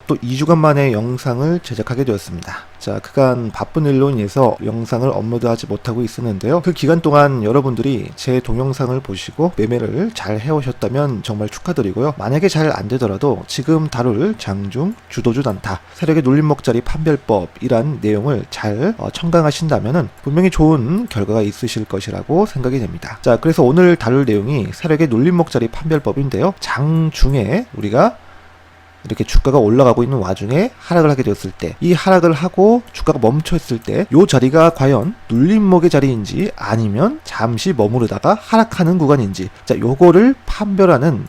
또 2주간 만에 영상을 제작하게 되었습니다. 자, 그간 바쁜 일로 인해서 영상을 업로드하지 못하고 있었는데요. 그 기간 동안 여러분들이 제 동영상을 보시고 매매를 잘 해오셨다면 정말 축하드리고요. 만약에 잘 안되더라도 지금 다룰 장중, 주도주 단타, 세력의 눌림목자리 판별법이란 내용을 잘 청강하신다면 분명히 좋은 결과가 있으실 것이라고 생각이 됩니다. 자, 그래서 오늘 다룰 내용이 세력의 눌림목자리 판별법인데요. 장중에 우리가 이렇게 주가가 올라가고 있는 와중에 하락을 하게 되었을 때, 이 하락을 하고 주가가 멈춰 있을 때 이 자리가 과연 눌림목의 자리인지 아니면 잠시 머무르다가 하락하는 구간인지, 자, 요거를 판별하는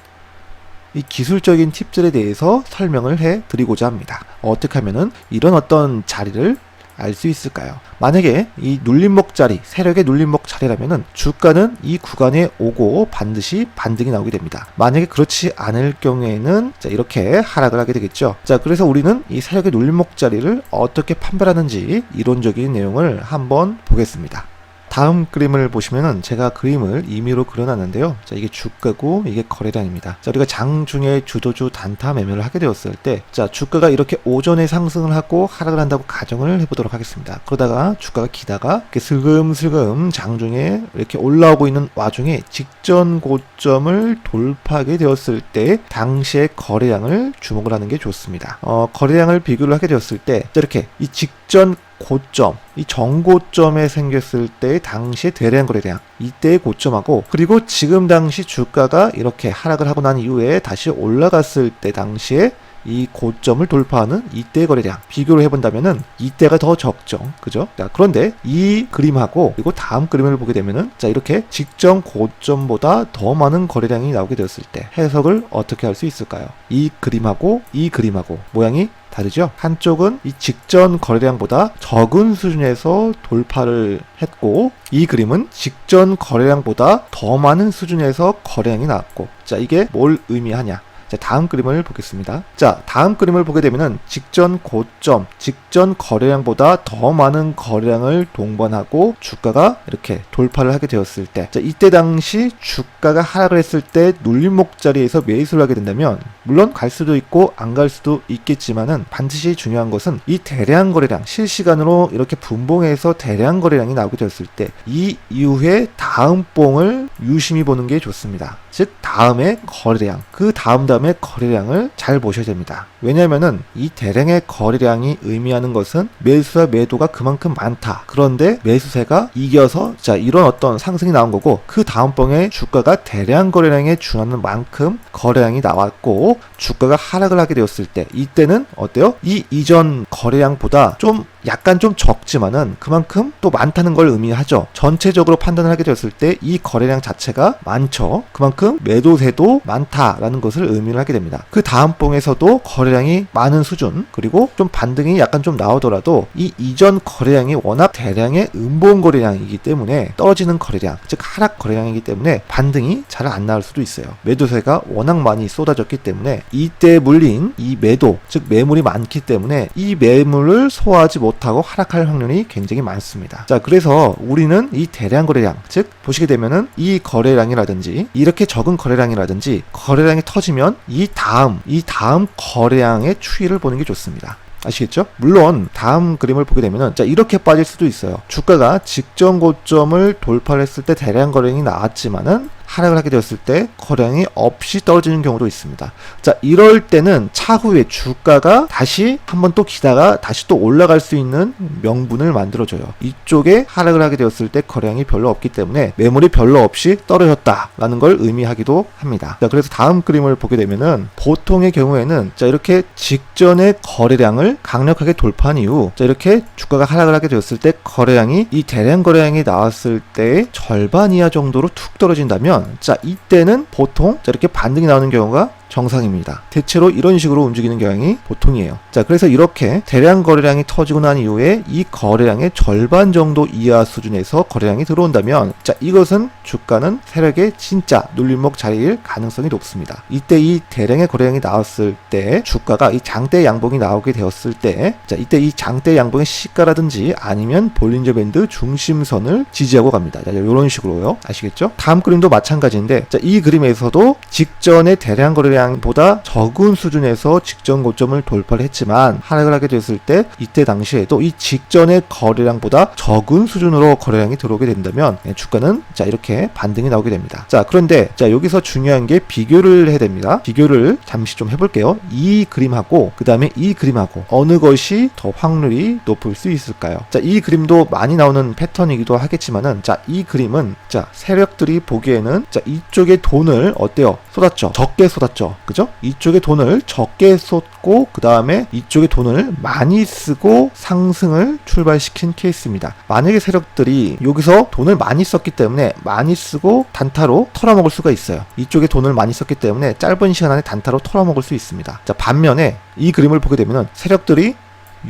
이 기술적인 팁들에 대해서 설명을 해 드리고자 합니다. 어떻게 하면은 이런 어떤 자리를 알 수 있을까요? 만약에 이 눌림목 자리, 세력의 눌림목 자리라면은 주가는 이 구간에 오고 반드시 반등이 나오게 됩니다. 만약에 그렇지 않을 경우에는 자, 이렇게 하락을 하게 되겠죠. 자, 그래서 우리는 이 세력의 눌림목 자리를 어떻게 판별하는지 이론적인 내용을 한번 보겠습니다. 다음 그림을 보시면은 제가 그림을 임의로 그려놨는데요. 자, 이게 주가고 이게 거래량입니다. 자, 우리가 장중에 주도주 단타 매매를 하게 되었을 때, 자, 주가가 이렇게 오전에 상승을 하고 하락을 한다고 가정을 해보도록 하겠습니다. 그러다가 주가가 기다가 이렇게 슬금슬금 장중에 이렇게 올라오고 있는 와중에 직전 고점을 돌파하게 되었을 때 당시의 거래량을 주목을 하는 게 좋습니다. 거래량을 비교를 하게 되었을 때, 자, 이렇게 이 직전 고점, 이 정고점에 생겼을 때 당시의 대량 거래량, 이때의 고점하고, 그리고 지금 당시 주가가 이렇게 하락을 하고 난 이후에 다시 올라갔을 때 당시에 이 고점을 돌파하는 이때의 거래량 비교를 해본다면은 이때가 더 적죠, 그죠? 자, 그런데 이 그림하고 그리고 다음 그림을 보게 되면은, 자, 이렇게 직전 고점보다 더 많은 거래량이 나오게 되었을 때 해석을 어떻게 할 수 있을까요? 이 그림하고 이 그림하고 모양이 다르죠? 한쪽은 이 직전 거래량보다 적은 수준에서 돌파를 했고, 이 그림은 직전 거래량보다 더 많은 수준에서 거래량이 나왔고, 자, 이게 뭘 의미하냐? 자, 다음 그림을 보겠습니다. 자, 다음 그림을 보게 되면은 직전 고점, 직전 거래량보다 더 많은 거래량을 동반하고 주가가 이렇게 돌파를 하게 되었을 때, 자, 이때 당시 주가가 하락을 했을 때 눌림목 자리에서 매수를 하게 된다면, 물론 갈 수도 있고 안 갈 수도 있겠지만은 반드시 중요한 것은 이 대량 거래량, 실시간으로 이렇게 분봉해서 대량 거래량이 나오게 되었을 때 이 이후에 다음 봉을 유심히 보는 게 좋습니다. 즉 다음의 거래량, 그 다음에 거래량을 잘 보셔야 됩니다. 왜냐하면은 이 대량의 거래량이 의미하는 것은 매수와 매도가 그만큼 많다. 그런데 매수세가 이겨서, 자, 이런 어떤 상승이 나온 거고, 그 다음 봉에 주가가 대량 거래량에 준하는 만큼 거래량이 나왔고 주가가 하락을 하게 되었을 때 이때는 어때요? 이 이전 거래량보다 좀 약간 좀 적지만은 그만큼 또 많다는 걸 의미하죠. 전체적으로 판단을 하게 되었을 때 이 거래량 자체가 많죠. 그만큼 매도세도 많다라는 것을 의미를 하게 됩니다. 그 다음 봉에서도 거래량이 많은 수준, 그리고 좀 반등이 약간 좀 나오더라도 이 이전 거래량이 워낙 대량의 음봉 거래량이기 때문에 떨어지는 거래량, 즉 하락 거래량이기 때문에 반등이 잘 안 나올 수도 있어요. 매도세가 워낙 많이 쏟아졌기 때문에 이때 물린 이 매도, 즉 매물이 많기 때문에 이 매물을 소화하지 못하고 하락할 확률이 굉장히 많습니다. 자, 그래서 우리는 이 대량 거래량, 즉 보시게 되면은 이 거래량이라든지 이렇게 적은 거래량이라든지 거래량이 터지면 이 다음 거래량의 추이를 보는 게 좋습니다. 아시겠죠? 물론 다음 그림을 보게 되면은, 자, 이렇게 빠질 수도 있어요. 주가가 직전 고점을 돌파를 했을 때 대량 거래량이 나왔지만은 하락을 하게 되었을 때 거래량이 없이 떨어지는 경우도 있습니다. 자, 이럴 때는 차후에 주가가 다시 한번 또 기다가 다시 또 올라갈 수 있는 명분을 만들어줘요. 이쪽에 하락을 하게 되었을 때 거래량이 별로 없기 때문에 매물이 별로 없이 떨어졌다라는 걸 의미하기도 합니다. 자, 그래서 다음 그림을 보게 되면은 보통의 경우에는, 자, 이렇게 직전의 거래량을 강력하게 돌파한 이후, 자, 이렇게 주가가 하락을 하게 되었을 때 거래량이 이 대량 거래량이 나왔을 때 절반 이하 정도로 툭 떨어진다면, 자, 이때는 보통 자, 이렇게 반등이 나오는 경우가 정상입니다. 대체로 이런 식으로 움직이는 경향이 보통이에요. 자, 그래서 이렇게 대량 거래량이 터지고 난 이후에 이 거래량의 절반 정도 이하 수준에서 거래량이 들어온다면, 자, 이것은 주가는 세력의 진짜 눌림목 자리일 가능성이 높습니다. 이때 이 대량의 거래량이 나왔을 때 주가가 이 장대 양봉이 나오게 되었을 때, 자, 이때 이 장대 양봉의 시가라든지 아니면 볼린저 밴드 중심선을 지지하고 갑니다. 자, 이런 식으로요. 아시겠죠? 다음 그림도 마찬가지인데, 자, 이 그림에서도 직전에 대량 거래량 거래량보다 적은 수준에서 직전 고점을 돌파를 했지만 하락을 하게 됐을 때 이때 당시에도 이 직전의 거래량보다 적은 수준으로 거래량이 들어오게 된다면 주가는 자 이렇게 반등이 나오게 됩니다. 자 그런데 자 여기서 중요한 게 비교를 해야 됩니다. 비교를 잠시 좀 해볼게요. 이 그림하고 그 다음에 이 그림하고 어느 것이 더 확률이 높을 수 있을까요? 자 이 그림도 많이 나오는 패턴이기도 하겠지만은 자 이 그림은 자 세력들이 보기에는 자 이쪽에 돈을 어때요? 쏟았죠. 적게 쏟았죠. 그죠? 이쪽에 돈을 적게 쏟고 그 다음에 이쪽에 돈을 많이 쓰고 상승을 출발시킨 케이스입니다. 만약에 세력들이 여기서 돈을 많이 썼기 때문에 많이 쓰고 단타로 털어먹을 수가 있어요. 이쪽에 돈을 많이 썼기 때문에 짧은 시간 안에 단타로 털어먹을 수 있습니다. 자 반면에 이 그림을 보게 되면은 세력들이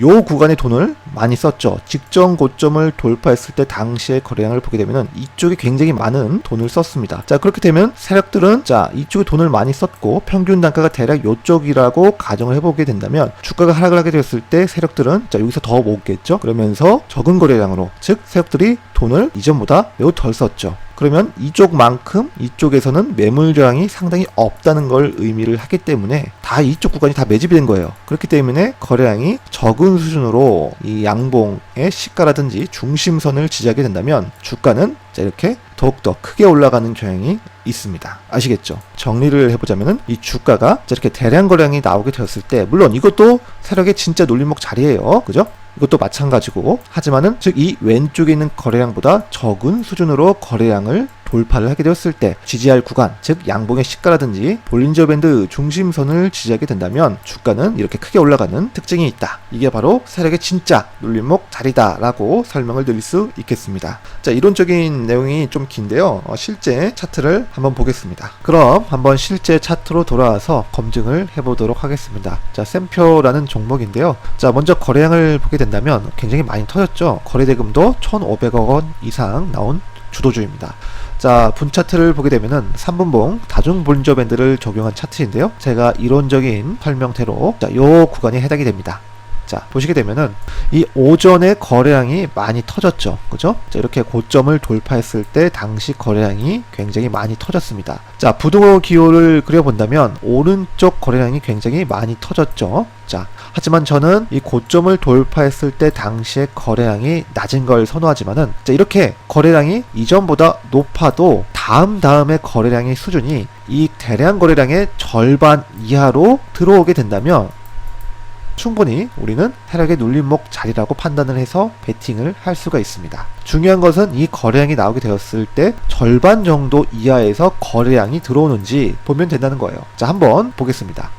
요 구간에 돈을 많이 썼죠. 직전 고점을 돌파했을 때 당시의 거래량을 보게 되면은 이쪽에 굉장히 많은 돈을 썼습니다. 자 그렇게 되면 세력들은 자 이쪽에 돈을 많이 썼고 평균 단가가 대략 요쪽이라고 가정을 해보게 된다면 주가가 하락을 하게 됐을 때 세력들은 자 여기서 더 모으겠죠. 그러면서 적은 거래량으로 즉 세력들이 돈을 이전보다 매우 덜 썼죠. 그러면 이쪽만큼 이쪽에서는 매물 저항이 상당히 없다는 걸 의미를 하기 때문에 다 이쪽 구간이 다 매집이 된 거예요. 그렇기 때문에 거래량이 적은 수준으로 이 양봉의 시가라든지 중심선을 지지하게 된다면 주가는 자 이렇게 더욱더 크게 올라가는 경향이 있습니다. 아시겠죠? 정리를 해보자면은 이 주가가 이렇게 대량 거래량이 나오게 되었을 때 물론 이것도 세력의 진짜 놀림목 자리예요. 그죠? 이것도 마찬가지고 하지만은 즉 이 왼쪽에 있는 거래량보다 적은 수준으로 거래량을 돌파를 하게 되었을 때 지지할 구간 즉 양봉의 시가라든지 볼린저 밴드 중심선을 지지하게 된다면 주가는 이렇게 크게 올라가는 특징이 있다. 이게 바로 세력의 진짜 눌림목 자리다 라고 설명을 드릴 수 있겠습니다. 자 이론적인 내용이 좀 긴데요. 실제 차트를 한번 보겠습니다. 그럼 한번 실제 차트로 돌아와서 검증을 해보도록 하겠습니다. 자 샘표라는 종목인데요. 자 먼저 거래량을 보게 된다면 굉장히 많이 터졌죠. 거래대금도 1,500억 원 이상 나온 주도주입니다. 자 분차트를 보게 되면은 3분봉 다중 볼린저 밴드를 적용한 차트인데요. 제가 이론적인 설명대로 자 요 구간이 해당이 됩니다. 자 보시게 되면은 이 오전에 거래량이 많이 터졌죠. 그죠? 자 이렇게 고점을 돌파했을 때 당시 거래량이 굉장히 많이 터졌습니다. 자 부등호 기호를 그려본다면 오른쪽 거래량이 굉장히 많이 터졌죠. 자 하지만 저는 이 고점을 돌파했을 때 당시의 거래량이 낮은 걸 선호하지만은 자 이렇게 거래량이 이전보다 높아도 다음의 거래량의 수준이 이 대량 거래량의 절반 이하로 들어오게 된다면 충분히 우리는 하락의 눌림목 자리라고 판단을 해서 베팅을 할 수가 있습니다. 중요한 것은 이 거래량이 나오게 되었을 때 절반 정도 이하에서 거래량이 들어오는지 보면 된다는 거예요. 자 한번 보겠습니다.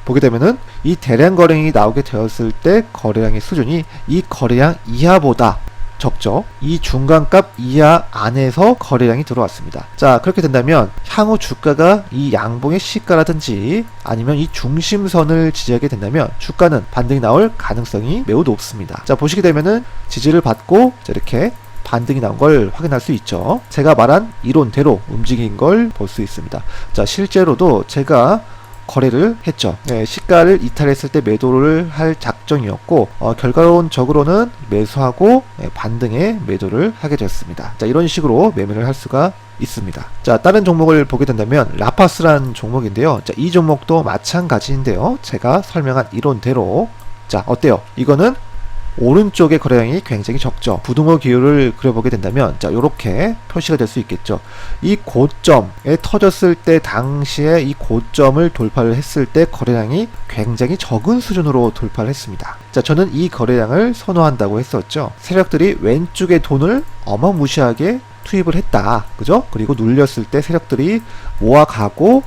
보게 되면은 이 대량 거래량이 나오게 되었을 때 거래량의 수준이 이 거래량 이하보다 적죠. 이 중간값 이하 안에서 거래량이 들어왔습니다. 자 그렇게 된다면 향후 주가가 이 양봉의 시가라든지 아니면 이 중심선을 지지하게 된다면 주가는 반등이 나올 가능성이 매우 높습니다. 자 보시게 되면은 지지를 받고 자, 이렇게 반등이 나온 걸 확인할 수 있죠. 제가 말한 이론대로 움직인 걸 볼 수 있습니다. 자 실제로도 제가 거래를 했죠. 네, 시가를 이탈했을 때 매도를 할 작정이었고 결과론적으로는 매수하고 반등에 매도를 하게 됐습니다. 자 이런 식으로 매매를 할 수가 있습니다. 자 다른 종목을 보게 된다면 라파스라는 종목인데요. 자 이 종목도 마찬가지인데요. 제가 설명한 이론대로 자 어때요? 이거는 오른쪽의 거래량이 굉장히 적죠. 부등호 기호를 그려보게 된다면 자 요렇게 표시가 될 수 있겠죠. 이 고점에 터졌을 때 당시에 이 고점을 돌파를 했을 때 거래량이 굉장히 적은 수준으로 돌파를 했습니다. 자 저는 이 거래량을 선호한다고 했었죠. 세력들이 왼쪽에 돈을 어마무시하게 투입을 했다. 그죠? 그리고 눌렸을 때 세력들이 모아가고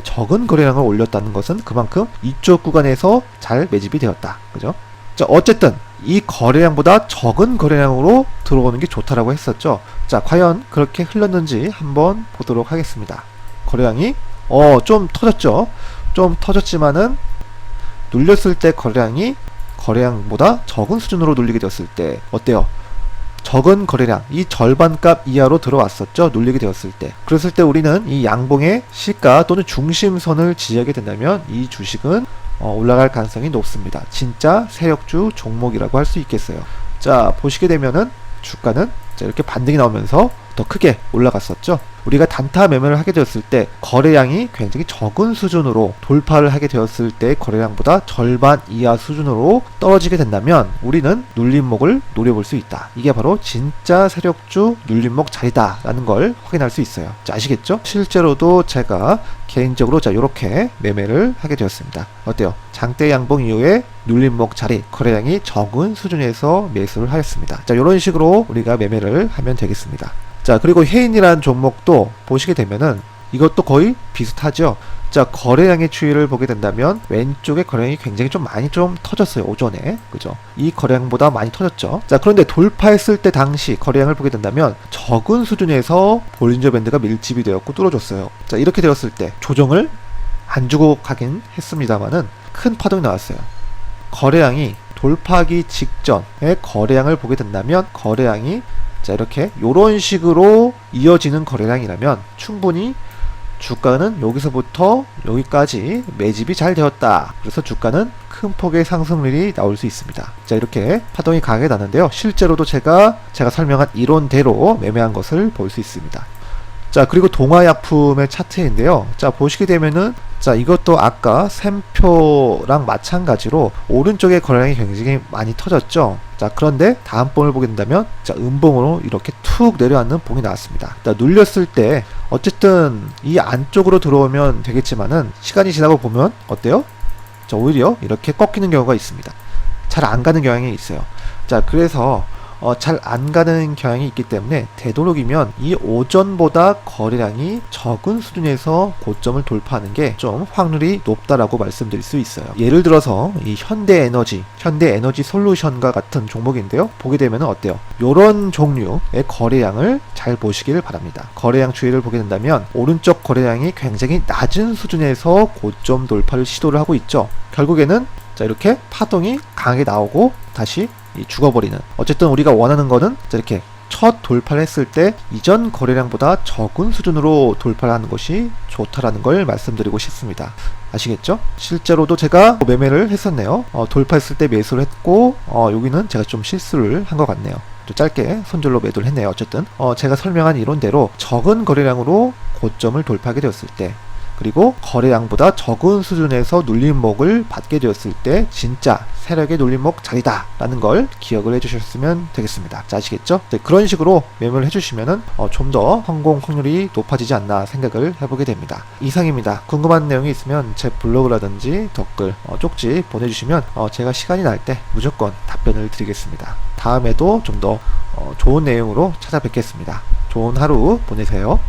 적은 거래량을 올렸다는 것은 그만큼 이쪽 구간에서 잘 매집이 되었다. 그죠? 자 어쨌든 이 거래량보다 적은 거래량으로 들어오는 게 좋다라고 했었죠. 자 과연 그렇게 흘렀는지 한번 보도록 하겠습니다. 거래량이 좀 터졌죠. 좀 터졌지만은 눌렸을 때 거래량보다 적은 수준으로 눌리게 되었을 때 어때요? 적은 거래량, 이 절반값 이하로 들어왔었죠. 눌리게 되었을 때. 그랬을 때 우리는 이 양봉의 시가 또는 중심선을 지지하게 된다면 이 주식은 올라갈 가능성이 높습니다. 진짜 세력주 종목이라고 할 수 있겠어요. 자 보시게 되면은 주가는 자, 이렇게 반등이 나오면서 더 크게 올라갔었죠. 우리가 단타 매매를 하게 되었을 때 거래량이 굉장히 적은 수준으로 돌파를 하게 되었을 때 거래량보다 절반 이하 수준으로 떨어지게 된다면 우리는 눌림목을 노려볼 수 있다. 이게 바로 진짜 세력주 눌림목 자리다 라는 걸 확인할 수 있어요. 자, 아시겠죠? 실제로도 제가 개인적으로 자 이렇게 매매를 하게 되었습니다. 어때요? 장대 양봉 이후에 눌림목 자리 거래량이 적은 수준에서 매수를 하였습니다. 자, 이런 식으로 우리가 매매를 하면 되겠습니다. 자, 그리고 해인이라는 종목도 보시게 되면은 이것도 거의 비슷하죠. 자, 거래량의 추이를 보게 된다면 왼쪽에 거래량이 굉장히 좀 많이 좀 터졌어요. 오전에. 그죠? 이 거래량보다 많이 터졌죠. 자, 그런데 돌파했을 때 당시 거래량을 보게 된다면 적은 수준에서 볼린저 밴드가 밀집이 되었고 뚫어졌어요. 자, 이렇게 되었을 때 조정을 안 주고 가긴 했습니다만은 큰 파동이 나왔어요. 거래량이 돌파하기 직전에 거래량을 보게 된다면 거래량이 자, 이렇게 요런 식으로 이어지는 거래량이라면 충분히 주가는 여기서부터 여기까지 매집이 잘 되었다. 그래서 주가는 큰 폭의 상승률이 나올 수 있습니다. 자, 이렇게 파동이 강하게 나는데요. 실제로도 제가 설명한 이론대로 매매한 것을 볼 수 있습니다. 자, 그리고 동아약품의 차트인데요. 자, 보시게 되면은 자, 이것도 아까 샘표랑 마찬가지로 오른쪽에 거래량이 굉장히 많이 터졌죠. 자, 그런데 다음 봉을 보게 된다면 자, 음봉으로 이렇게 툭 내려앉는 봉이 나왔습니다. 자, 눌렸을 때 어쨌든 이 안쪽으로 들어오면 되겠지만은 시간이 지나고 보면 어때요? 자, 오히려 이렇게 꺾이는 경우가 있습니다. 잘 안 가는 경향이 있어요. 자, 그래서 잘 안 가는 경향이 있기 때문에 되도록이면 이 오전보다 거래량이 적은 수준에서 고점을 돌파하는 게 좀 확률이 높다라고 말씀드릴 수 있어요. 예를 들어서 이 현대에너지 솔루션과 같은 종목인데요. 보게 되면 어때요? 이런 종류의 거래량을 잘 보시기를 바랍니다. 거래량 추이를 보게 된다면 오른쪽 거래량이 굉장히 낮은 수준에서 고점 돌파를 시도를 하고 있죠. 결국에는 자, 이렇게 파동이 강하게 나오고 다시 죽어버리는, 어쨌든 우리가 원하는 거는 이렇게 첫 돌파를 했을 때 이전 거래량보다 적은 수준으로 돌파를 하는 것이 좋다라는 걸 말씀드리고 싶습니다. 아시겠죠? 실제로도 제가 매매를 했었네요. 돌파했을 때 매수를 했고 여기는 제가 좀 실수를 한 것 같네요. 좀 짧게 손절로 매도를 했네요. 어쨌든 제가 설명한 이론대로 적은 거래량으로 고점을 돌파하게 되었을 때, 그리고 거래량보다 적은 수준에서 눌림목을 받게 되었을 때 진짜 세력의 눌림목 자리다 라는 걸 기억을 해주셨으면 되겠습니다. 자, 아시겠죠? 네, 그런 식으로 매매를 해주시면은 좀 더 성공 확률이 높아지지 않나 생각을 해보게 됩니다. 이상입니다. 궁금한 내용이 있으면 제 블로그라든지 댓글 쪽지 보내주시면 제가 시간이 날 때 무조건 답변을 드리겠습니다. 다음에도 좀 더 좋은 내용으로 찾아뵙겠습니다. 좋은 하루 보내세요.